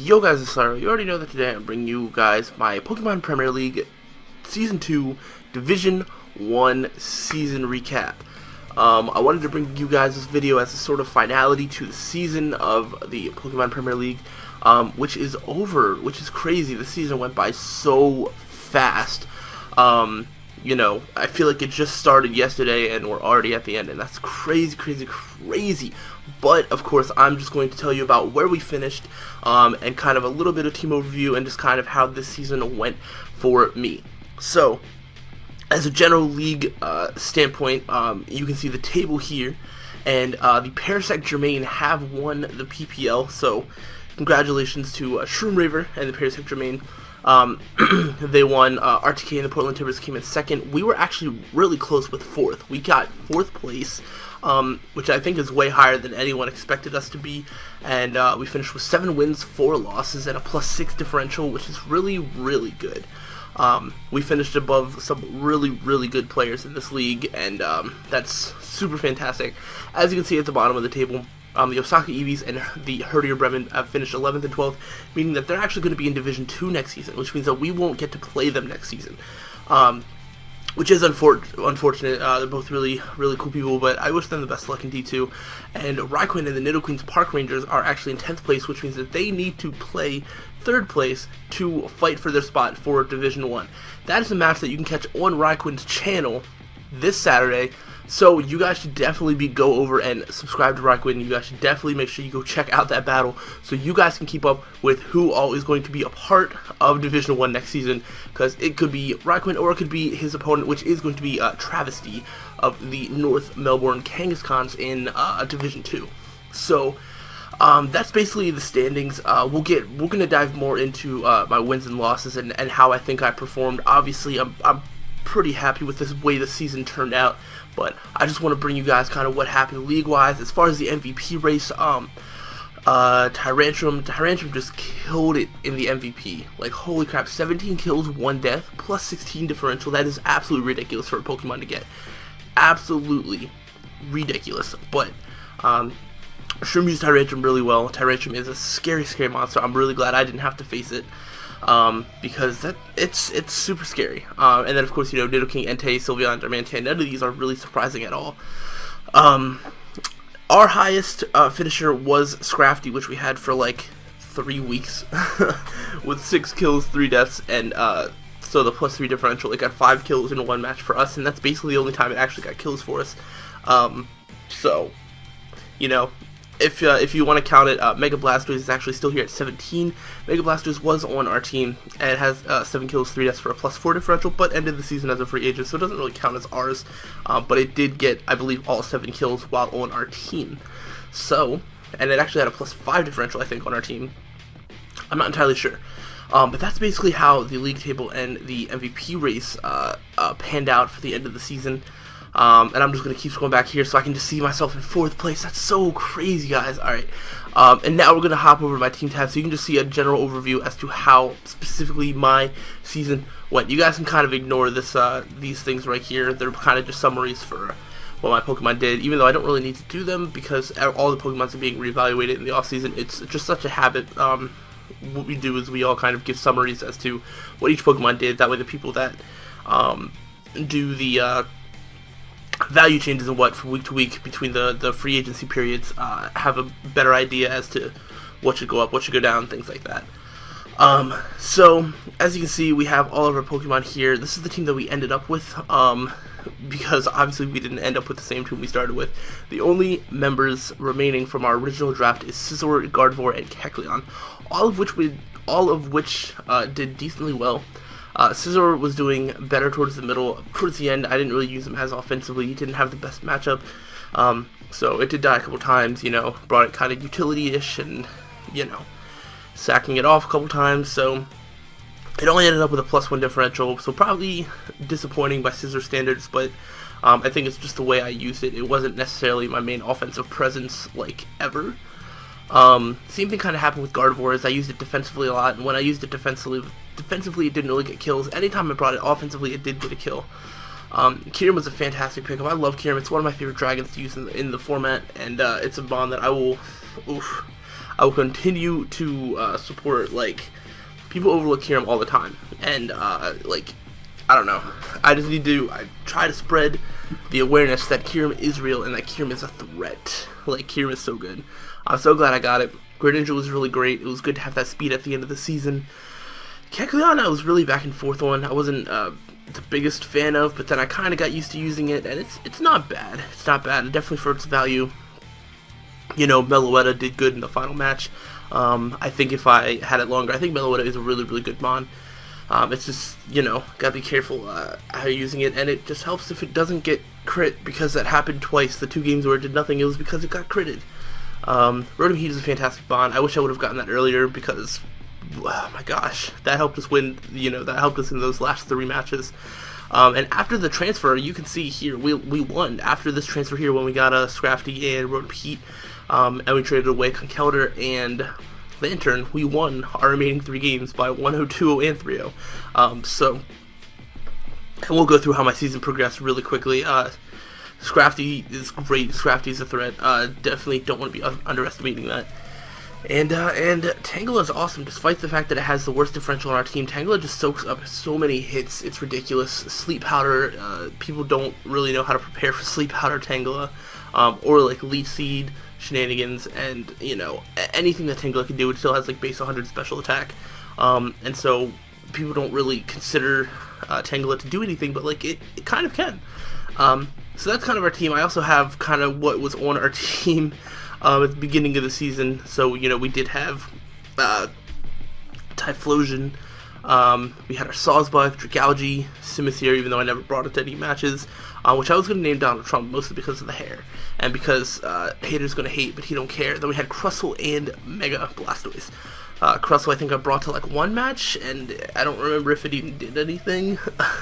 Yo guys, it's slyroh. You already know that today I'm bringing you guys my Pokemon Premier League Season 2 Division 1 season recap. I wanted to bring you guys this video as a sort of finality to the season of the Pokemon Premier League, which is over, which is crazy. The season went by so fast. You know, I feel like it just started yesterday and we're already at the end, and that's crazy, crazy, crazy. But, of course, I'm just going to tell you about where we finished, and kind of a little bit of team overview and just kind of how this season went for me. So, as a general league standpoint, you can see the table here, and the Parasect Germain have won the PPL, so congratulations to Shroom Raver and the Parasect Germain. They won. RTK and the Portland Timbers came in second. We were actually really close with fourth. We got fourth place, which I think is way higher than anyone expected us to be, and we finished with 7 wins, 4 losses, and a +6 differential, which is really, really good. We finished above some really, really good players in this league, and that's super fantastic. As you can see at the bottom of the table, the Osaka Eevees and the Herdier Bremen have finished 11th and 12th, meaning that they're actually going to be in Division 2 next season, which means that we won't get to play them next season, which is unfortunate. They're both really, really cool people, but I wish them the best of luck in D2. And Raikou and the Nidoqueen's Park Rangers are actually in 10th place, which means that they need to play 3rd place to fight for their spot for Division 1. That is a match that you can catch on Raikou's channel this Saturday. So you guys should definitely go over and subscribe to Raikou, and you guys should definitely make sure you go check out that battle so you guys can keep up with who all is going to be a part of Division 1 next season, because it could be Raikou or it could be his opponent, which is going to be Travesty of the North Melbourne Kangaskhan's in Division 2. So that's basically the standings. We're gonna dive more into my wins and losses and how I think I performed. Obviously, I'm pretty happy with this way the season turned out, but I just want to bring you guys kind of what happened league-wise. As far as the MVP race, Tyrantrum just killed it in the MVP. Like, holy crap, 17 kills, 1 death, +16 differential. That is absolutely ridiculous for a Pokemon to get. Absolutely ridiculous. But Shroom used Tyrantrum really well. Tyrantrum is a scary, scary monster. I'm really glad I didn't have to face it, because it's super scary. And then, of course, you know, Nidoking, Entei, Sylveon, Darmanitan, none of these are really surprising at all. Our highest finisher was Scrafty, which we had for like 3 weeks, with 6 kills, 3 deaths, and so the +3 differential. It got 5 kills in 1 match for us, and that's basically the only time it actually got kills for us. So, you know, if you want to count it, Mega Blastoise is actually still here at 17. Mega Blastoise was on our team, and it has 7 kills, 3 deaths for a +4 differential, but ended the season as a free agent, so it doesn't really count as ours. But it did get, I believe, all 7 kills while on our team. So, and it actually had a +5 differential, I think, on our team. I'm not entirely sure. But that's basically how the league table and the MVP race panned out for the end of the season. And I'm just going to keep scrolling back here so I can just see myself in 4th place. That's so crazy, guys. Alright, and now we're going to hop over to my team tab so you can just see a general overview as to how specifically my season went. You guys can kind of ignore this, these things right here. They're kind of just summaries for what my Pokemon did, even though I don't really need to do them because all the Pokemons are being reevaluated in the offseason. It's just such a habit. What we do is we all kind of give summaries as to what each Pokemon did. That way the people that do the value changes and what from week to week between the free agency periods have a better idea as to what should go up, what should go down, things like that. So as you can see, we have all of our Pokemon here. This is the team that we ended up with, because obviously we didn't end up with the same team we started with. The only members remaining from our original draft is Scizor, Gardevoir, and Kecleon, all of which did decently well. Scizor was doing better towards the middle. Towards the end, I didn't really use him as offensively. He didn't have the best matchup, so it did die a couple times, you know, brought it kind of utility-ish and, you know, sacking it off a couple times, so it only ended up with a +1 differential, so probably disappointing by Scizor standards, but I think it's just the way I used it. It wasn't necessarily my main offensive presence, like, ever. Same thing kind of happened with Gardevoir, as I used it defensively a lot, and when I used it defensively it didn't really get kills. Anytime I brought it offensively, it did get a kill. Kyurem was a fantastic pickup. I love Kyurem. It's one of my favorite dragons to use in the format, and it's a bond that I will continue to support, like, people overlook Kirim all the time, and like, I don't know, I try to spread the awareness that Kirim is real and that Kirim is a threat. Like, Kirim is so good. I'm so glad I got it. Greninja was really great. It was good to have that speed at the end of the season. Kecleon I was really back and forth on. I wasn't the biggest fan of, but then I kind of got used to using it, and it's not bad. It's not bad. Definitely for its value. You know, Meloetta did good in the final match. I think if I had it longer, I think Meloetta is a really, really good mon. It's just, you know, gotta be careful how you're using it, and it just helps if it doesn't get crit, because that happened twice. The 2 games where it did nothing, it was because it got critted. Rotom Heat is a fantastic mon. I wish I would have gotten that earlier, because, oh my gosh, that helped us win, you know, that helped us in those last 3 matches. And after the transfer, you can see here, we won. After this transfer here, when we got Scrafty and Rotom Heat, and we traded away Conkeldurr and Lantern, we won our remaining 3 games by 1-0, 2-0, and 3-0. So, and we'll go through how my season progressed really quickly. Scrafty is great. Scrafty is a threat. Definitely don't want to be underestimating that. And Tangela is awesome, despite the fact that it has the worst differential on our team. Tangela just soaks up so many hits. It's ridiculous. Sleep Powder, people don't really know how to prepare for Sleep Powder Tangela, or like Leech Seed shenanigans, and, you know, anything that Tangela can do. It still has like base 100 special attack, and so people don't really consider Tangela to do anything, but like it kind of can. So that's kind of our team. I also have kind of what was on our team at the beginning of the season. So, you know, we did have Typhlosion, we had our Sawsbuck, Dragalge, Simisear, even though I never brought it to any matches, which I was going to name Donald Trump, mostly because of the hair, and because haters going to hate, but he don't care. Then we had Crustle and Mega Blastoise. Crustle I think I brought to like 1 match, and I don't remember if it even did anything.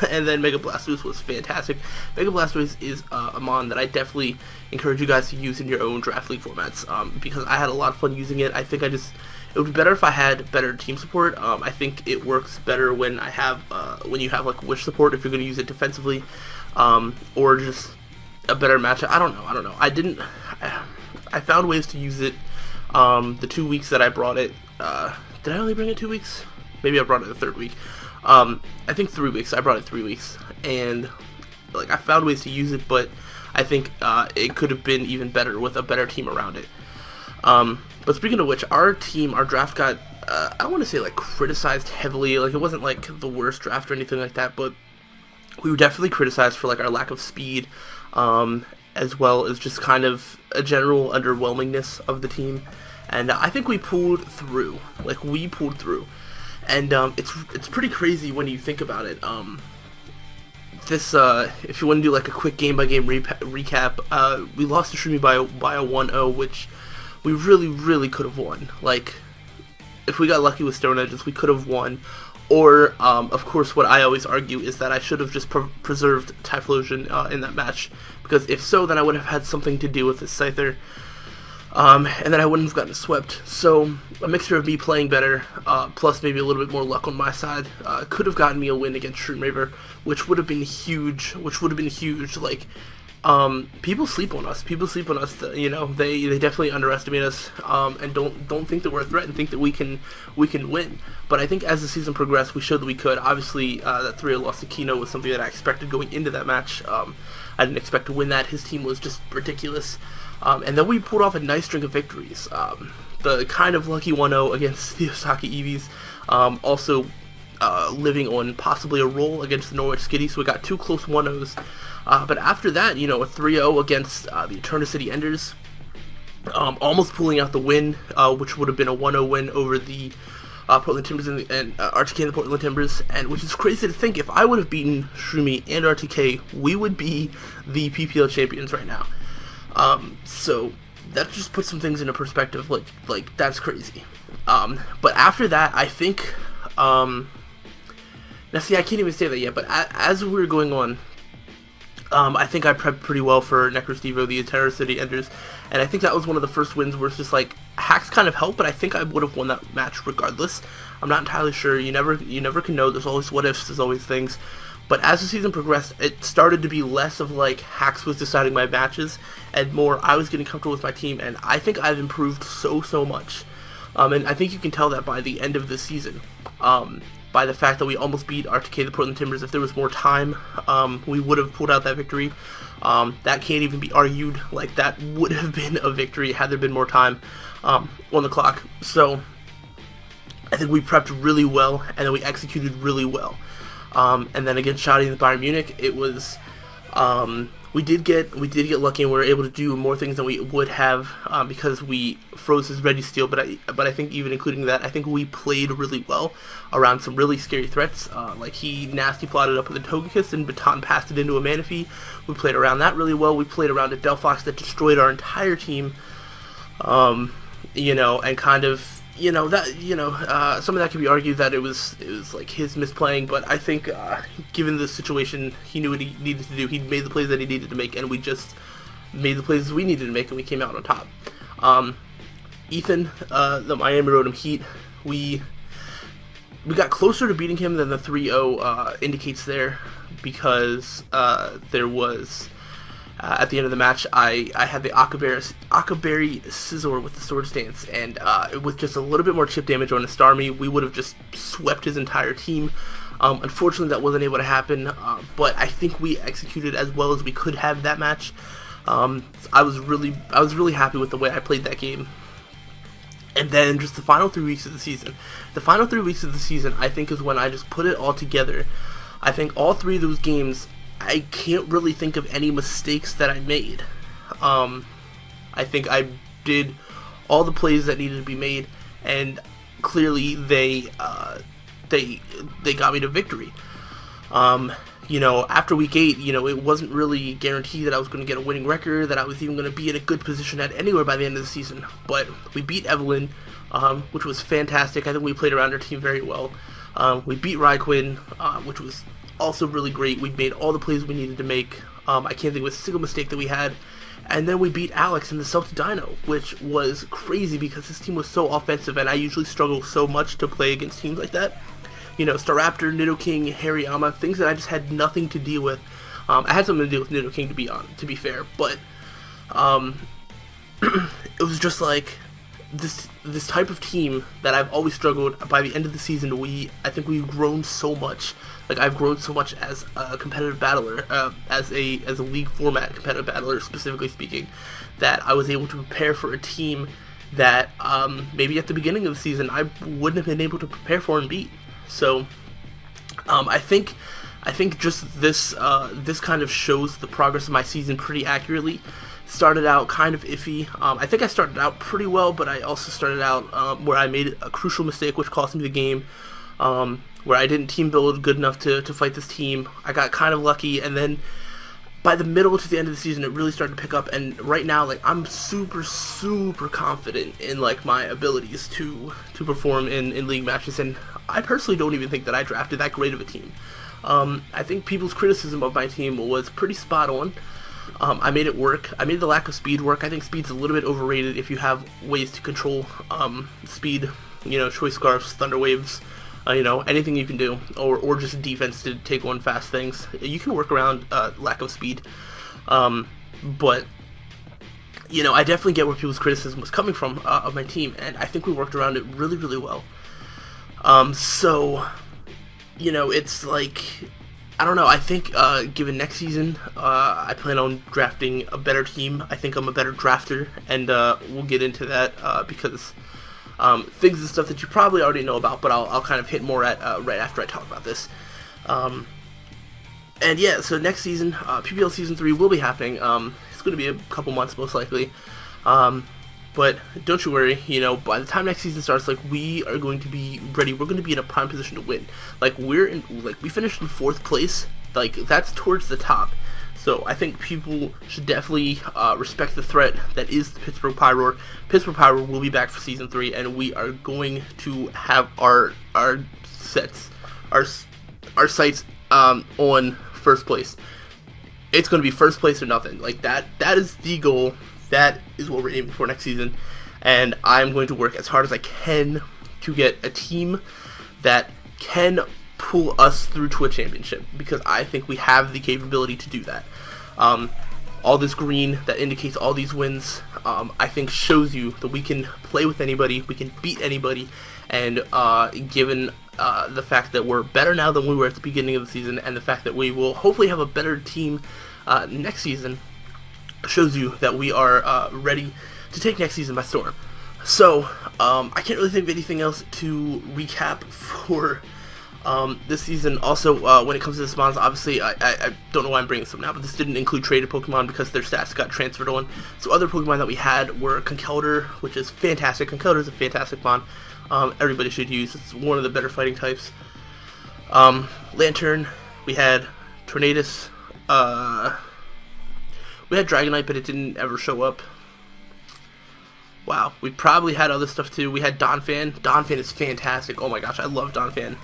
And then Mega Blastoise was fantastic. Mega Blastoise is a mon that I definitely encourage you guys to use in your own draft league formats, because I had a lot of fun using it. I think it would be better if I had better team support. I think it works better when when you have like wish support, if you're going to use it defensively, or just a better matchup. I don't know. I found ways to use it the 2 weeks that I brought it. Did I only bring it 2 weeks? Maybe I brought it the 3rd week. I think 3 weeks. I brought it 3 weeks, and like I found ways to use it, but I think it could have been even better with a better team around it. But speaking of which, our draft got I don't want to say like criticized heavily. Like, it wasn't like the worst draft or anything like that, but we were definitely criticized for like our lack of speed, as well as just kind of a general underwhelmingness of the team. And I think we pulled through. Like, we pulled through. And it's pretty crazy when you think about it. If you want to do like a quick game-by-game recap, we lost to Shroomy by a 1-0, which we really, really could have won. Like, if we got lucky with Stone Edges, we could have won. Or, of course, what I always argue is that I should have just preserved Typhlosion in that match. Because if so, then I would have had something to do with this Scyther. And then I wouldn't have gotten swept. So a mixture of me playing better, plus maybe a little bit more luck on my side, could have gotten me a win against Shroomraver, which would have been huge. Like, people sleep on us. You know, they definitely underestimate us, and don't think that we're a threat and think that we can win. But I think as the season progressed, we showed that we could. Obviously, that 3-0 loss to Kino was something that I expected going into that match. I didn't expect to win that. His team was just ridiculous. And then we pulled off a nice string of victories. The kind of lucky 1-0 against the Osaka Eevees, also living on possibly a roll against the Norwich Skitty, so we got 2 close 1-0s. But after that, you know, a 3-0 against the Eterna City Enders, almost pulling out the win, which would have been a 1-0 win over the Portland Timbers and RTK and the Portland Timbers, and which is crazy to think, if I would have beaten Shroomy and RTK, we would be the PPL champions right now. So that just puts some things into perspective. Like that's crazy. But after that, I think, now see, I can't even say that yet, but as we were going on, I think I prepped pretty well for Necrostevo, the Eterna City Enders, and I think that was one of the first wins where it's just like, hacks kind of helped, but I think I would have won that match regardless. I'm not entirely sure. You never can know. There's always what ifs, there's always things. But as the season progressed, it started to be less of like hacks was deciding my matches, and more I was getting comfortable with my team, and I think I've improved so much. And I think you can tell that by the end of the season. By the fact that we almost beat RTK, the Portland Timbers. If there was more time, we would have pulled out that victory. That can't even be argued. Like, that would have been a victory had there been more time on the clock. So I think we prepped really well, and then we executed really well. And then against Shoddy and Bayern Munich, it was we did get lucky, and we were able to do more things than we would have because we froze his Reggie Steele. But I think even including that, I think we played really well around some really scary threats. Like, he nasty plotted up with a Togekiss and baton passed it into a Manaphy. We played around that really well. We played around a Delphox that destroyed our entire team. And kind of. Some of that could be argued that it was like his misplaying, but I think given the situation, he knew what he needed to do. He made the plays that he needed to make, and we just made the plays we needed to make, and we came out on top. Ethan, the Miami Rotom Heat, we got closer to beating him than the 3-0 indicates there, because there was... at the end of the match, I had the Akaberry Scizor with the Sword Stance, and with just a little bit more chip damage on the Starmie, we would have just swept his entire team. Unfortunately, that wasn't able to happen, but I think we executed as well as we could have that match. I was really happy with the way I played that game. And then just the final 3 weeks of the season. The final 3 weeks of the season, I think, is when I just put it all together. I think all 3 of those games, I can't really think of any mistakes that I made. I think I did all the plays that needed to be made, and clearly they got me to victory. After week 8, it wasn't really guaranteed that I was going to get a winning record, that I was even going to be in a good position at anywhere by the end of the season. But we beat Evelyn, which was fantastic. I think we played around our team very well. We beat Raiquin, which was also really great. We made all the plays we needed to make. I can't think of a single mistake that we had. And then we beat Alex in the Self Dino, which was crazy because his team was so offensive, and I usually struggle so much to play against teams like that. Staraptor, Nidoking, Hariyama, things that I just had nothing to deal with. I had something to do with Nidoking, to be fair, but it was just like this type of team that I've always struggled. By the end of the season, I think we've grown so much. Like, I've grown so much as a competitive battler, as a league format competitive battler, specifically speaking, that I was able to prepare for a team that maybe at the beginning of the season I wouldn't have been able to prepare for and beat. So I think just this kind of shows the progress of my season pretty accurately. Started out kind of iffy. I think I started out pretty well, but I also started out where I made a crucial mistake which cost me the game, where I didn't team build good enough to fight this team. I got kind of lucky, and then by the middle to the end of the season, it really started to pick up, and right now, like, I'm super confident in, like, my abilities to perform in league matches, and I personally don't even think that I drafted that great of a team. I think people's criticism of my team was pretty spot on. I made it work. I made the lack of speed work. I think speed's a little bit overrated if you have ways to control speed, choice scarfs, thunder waves, anything you can do, or just defense to take on fast things. You can work around lack of speed. But I definitely get where people's criticism was coming from of my team, and I think we worked around it really, really well. It's like, I don't know, I think given next season, I plan on drafting a better team. I think I'm a better drafter, and we'll get into that because things and stuff that you probably already know about, but I'll kind of hit more at right after I talk about this. So next season, PPL Season 3 will be happening. It's going to be a couple months most likely. But don't you worry, by the time next season starts, like, we are going to be ready. We're going to be in a prime position to win. Like, we finished in 4th place. Like, that's towards the top. So I think people should definitely respect the threat that is the Pittsburgh Pyroar. Pittsburgh Pyroar will be back for Season 3, and we are going to have our sights on first place. It's going to be first place or nothing. Like, that is the goal. That is what we're aiming for next season, and I'm going to work as hard as I can to get a team that can pull us through to a championship, because I think we have the capability to do that. All this green that indicates all these wins, I think shows you that we can play with anybody, we can beat anybody, and given the fact that we're better now than we were at the beginning of the season, and the fact that we will hopefully have a better team next season, shows you that we are ready to take next season by storm. So, I can't really think of anything else to recap for this season. Also, when it comes to the spawns, obviously, I don't know why I'm bringing this up now, but this didn't include traded Pokemon because their stats got transferred on. So other Pokemon that we had were Conkeldurr, which is fantastic. Conkeldurr is a fantastic Mon. Everybody should use. It's one of the better fighting types. Lantern, we had Tornadus, we had Dragonite, but it didn't ever show up. Wow, we probably had other stuff too. We had Donphan. Donphan is fantastic. Oh my gosh, I love Donphan.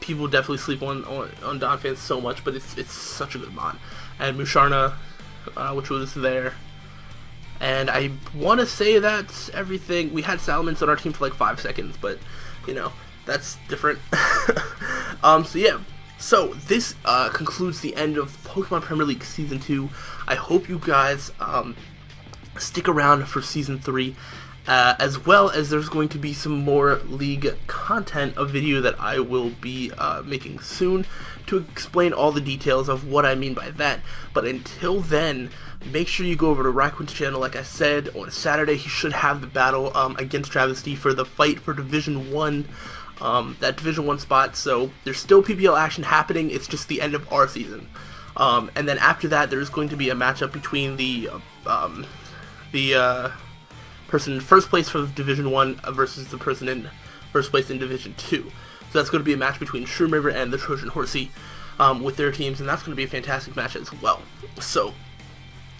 People definitely sleep on Donphan so much, but it's such a good Mon. And Musharna, which was there. And I want to say that's everything. We had Salamence on our team for like 5 seconds, but, you know, that's different. So yeah. So this concludes the end of Pokemon Premier League Season 2. I hope you guys stick around for Season 3. As well as there's going to be some more league content, a video that I will be making soon to explain all the details of what I mean by that. But until then, make sure you go over to Raquin's channel. Like I said, on Saturday he should have the battle against Travesty for the fight for Division 1, that Division 1 spot. So there's still PPL action happening, it's just the end of our season. And then after that there's going to be a matchup between the person in first place for Division 1 versus the person in first place in Division 2. So that's going to be a match between Shroom River and the Trojan Horsey with their teams, and that's going to be a fantastic match as well. So,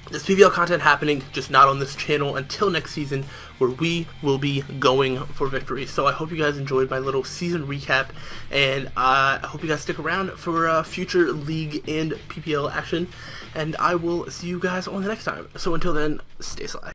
there's PVL content happening, just not on this channel until next season, where we will be going for victory. So I hope you guys enjoyed my little season recap, and I hope you guys stick around for future League and PPL action, and I will see you guys on the next time. So until then, stay sly.